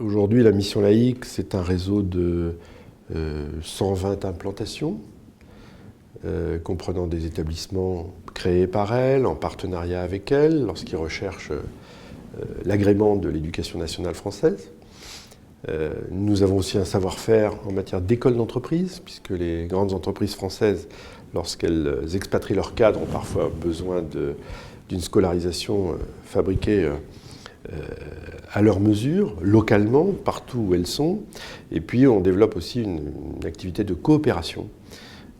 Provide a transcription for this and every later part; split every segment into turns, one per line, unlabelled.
Aujourd'hui, la Mission laïque, c'est un réseau de 120 implantations, comprenant des établissements créés par elle, en partenariat avec elle, lorsqu'ils recherchent l'agrément de l'éducation nationale française. Nous avons aussi un savoir-faire en matière d'école d'entreprise, puisque les grandes entreprises françaises, lorsqu'elles expatrient leurs cadres, ont parfois besoin d'une scolarisation fabriquée à leur mesure, localement, partout où elles sont. Et puis on développe aussi une activité de coopération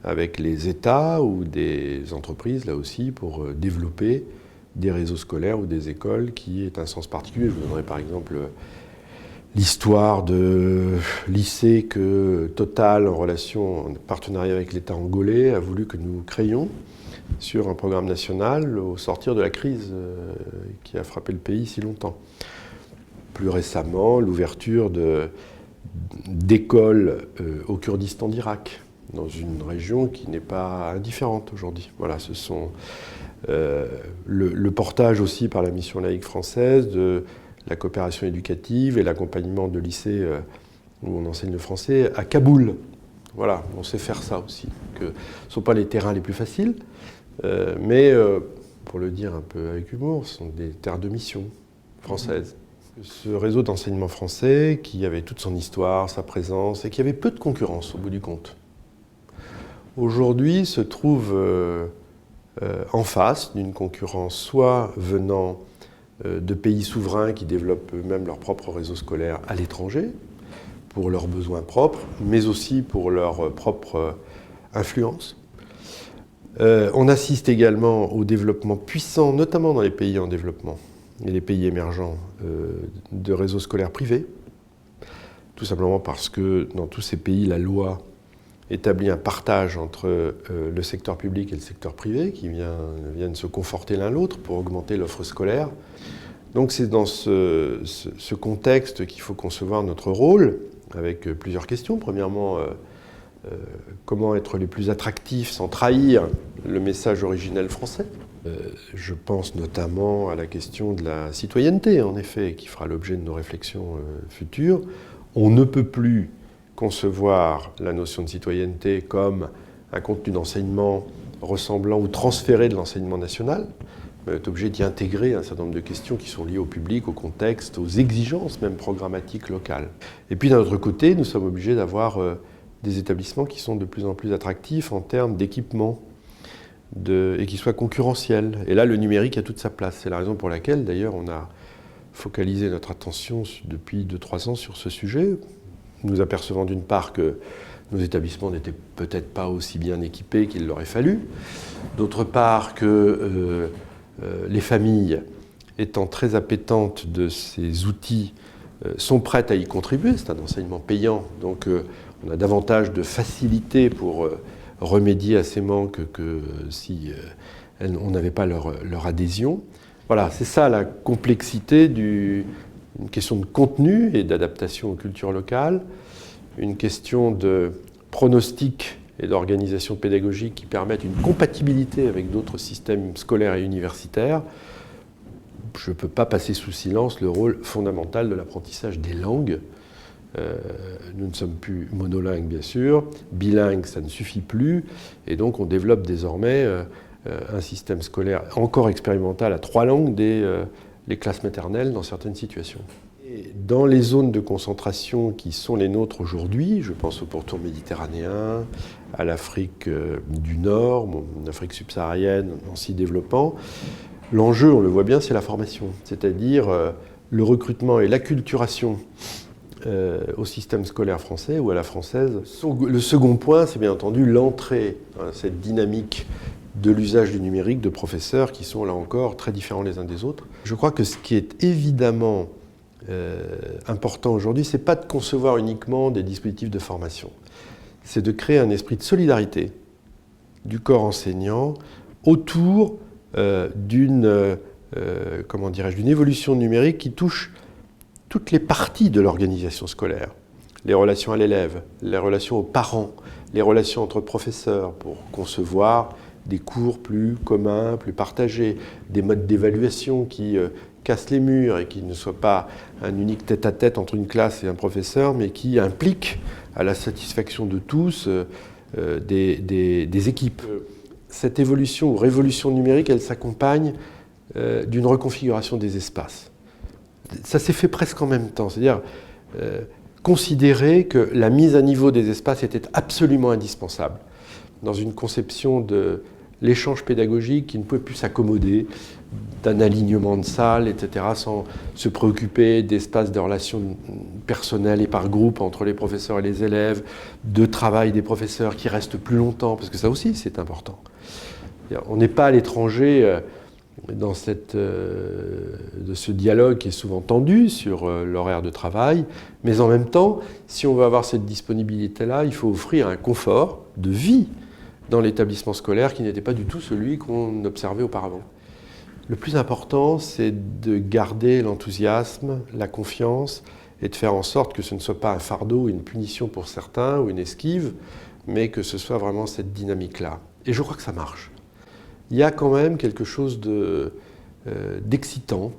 avec les États ou des entreprises, là aussi, pour développer des réseaux scolaires ou des écoles qui est un sens particulier. Je vous donnerai par exemple l'histoire de lycées que Total, en relation, en partenariat avec l'État angolais, a voulu que nous créions sur un programme national au sortir de la crise qui a frappé le pays si longtemps. Plus récemment, l'ouverture d'écoles au Kurdistan d'Irak, dans une région qui n'est pas indifférente aujourd'hui. Voilà, ce sont le portage aussi par la Mission laïque française de la coopération éducative et l'accompagnement de lycées où on enseigne le français à Kaboul. Voilà, on sait faire ça aussi. Ce ne sont pas les terrains les plus faciles, mais pour le dire un peu avec humour, ce sont des terres de mission françaises. Ce réseau d'enseignement français qui avait toute son histoire, sa présence et qui avait peu de concurrence au bout du compte, aujourd'hui se trouve en face d'une concurrence soit venant de pays souverains qui développent eux-mêmes leur propre réseau scolaire à l'étranger, pour leurs besoins propres, mais aussi pour leur propre influence. On assiste également au développement puissant, notamment dans les pays en développement et les pays émergents, de réseaux scolaires privés, tout simplement parce que dans tous ces pays, la loi établit un partage entre le secteur public et le secteur privé qui viennent se conforter l'un l'autre pour augmenter l'offre scolaire. Donc c'est dans ce contexte qu'il faut concevoir notre rôle, avec plusieurs questions. Premièrement, comment être les plus attractifs sans trahir le message originel français. Je pense notamment à la question de la citoyenneté, en effet, qui fera l'objet de nos réflexions futures. On ne peut plus concevoir la notion de citoyenneté comme un contenu d'enseignement ressemblant ou transféré de l'enseignement national, mais on est obligé d'y intégrer un certain nombre de questions qui sont liées au public, au contexte, aux exigences même programmatiques locales. Et puis d'un autre côté, nous sommes obligés d'avoir des établissements qui sont de plus en plus attractifs en termes d'équipement et qui soient concurrentiels. Et là, le numérique a toute sa place. C'est la raison pour laquelle, d'ailleurs, on a focalisé notre attention depuis 2-3 ans sur ce sujet. Nous apercevons d'une part que nos établissements n'étaient peut-être pas aussi bien équipés qu'il leur aurait fallu. D'autre part que les familles, étant très appétentes de ces outils, sont prêtes à y contribuer. C'est un enseignement payant, donc on a davantage de facilité pour remédier à ces manques que si on n'avait pas leur adhésion. Voilà, c'est ça la complexité une question de contenu et d'adaptation aux cultures locales, une question de pronostic et d'organisation pédagogique qui permettent une compatibilité avec d'autres systèmes scolaires et universitaires. Je ne peux pas passer sous silence le rôle fondamental de l'apprentissage des langues. Nous ne sommes plus monolingues, bien sûr. Bilingues, ça ne suffit plus. Et donc, on développe désormais un système scolaire encore expérimental à 3 langues dès les classes maternelles dans certaines situations. Et dans les zones de concentration qui sont les nôtres aujourd'hui, je pense au pourtour méditerranéen, à l'Afrique du Nord, l'Afrique subsaharienne en s'y développant, l'enjeu, on le voit bien, c'est la formation, c'est-à-dire le recrutement et l'acculturation au système scolaire français ou à la française. Le second point, c'est bien entendu l'entrée dans cette dynamique de l'usage du numérique de professeurs qui sont là encore très différents les uns des autres. Je crois que ce qui est évidemment important aujourd'hui, c'est pas de concevoir uniquement des dispositifs de formation, c'est de créer un esprit de solidarité du corps enseignant autour d'une évolution numérique qui touche toutes les parties de l'organisation scolaire. Les relations à l'élève, les relations aux parents, les relations entre professeurs pour concevoir des cours plus communs, plus partagés, des modes d'évaluation qui casse les murs et qui ne soit pas un unique tête-à-tête entre une classe et un professeur, mais qui implique à la satisfaction de tous des équipes. Cette évolution ou révolution numérique, elle s'accompagne d'une reconfiguration des espaces. Ça s'est fait presque en même temps, c'est-à-dire considérer que la mise à niveau des espaces était absolument indispensable dans une conception de l'échange pédagogique qui ne pouvait plus s'accommoder d'un alignement de salles, etc., sans se préoccuper d'espaces de relations personnelles et par groupe entre les professeurs et les élèves, de travail des professeurs qui restent plus longtemps, parce que ça aussi c'est important. On n'est pas à l'étranger dans de ce dialogue qui est souvent tendu sur l'horaire de travail, mais en même temps, si on veut avoir cette disponibilité-là, il faut offrir un confort de vie dans l'établissement scolaire qui n'était pas du tout celui qu'on observait auparavant. Le plus important, c'est de garder l'enthousiasme, la confiance et de faire en sorte que ce ne soit pas un fardeau, une punition pour certains ou une esquive, mais que ce soit vraiment cette dynamique-là. Et je crois que ça marche. Il y a quand même quelque chose d'excitant,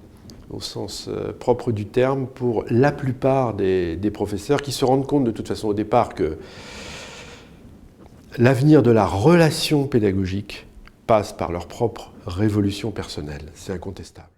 au sens propre du terme, pour la plupart des professeurs qui se rendent compte de toute façon au départ que l'avenir de la relation pédagogique passe par leur propre révolution personnelle. C'est incontestable.